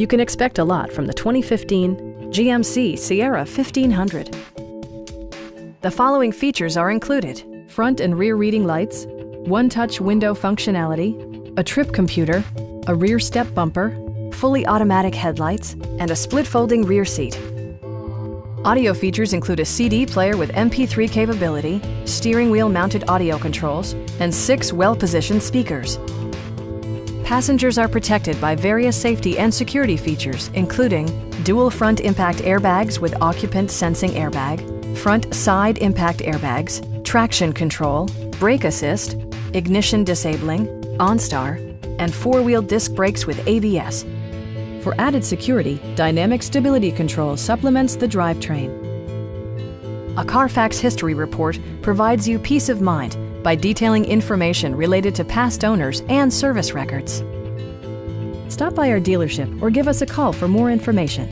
You can expect a lot from the 2015 GMC Sierra 1500. The following features are included: front and rear reading lights, one-touch window functionality, a trip computer, a rear step bumper, fully automatic headlights, and a split folding rear seat. Audio features include a CD player with MP3 capability, steering wheel mounted audio controls, and 6 well-positioned speakers. Passengers are protected by various safety and security features, including dual front impact airbags with occupant sensing airbag, front side impact airbags, traction control, brake assist, ignition disabling, OnStar, and 4-wheel disc brakes with ABS. For added security, dynamic stability control supplements the drivetrain. A Carfax history report provides you peace of mind by detailing information related to past owners and service records. Stop by our dealership or give us a call for more information.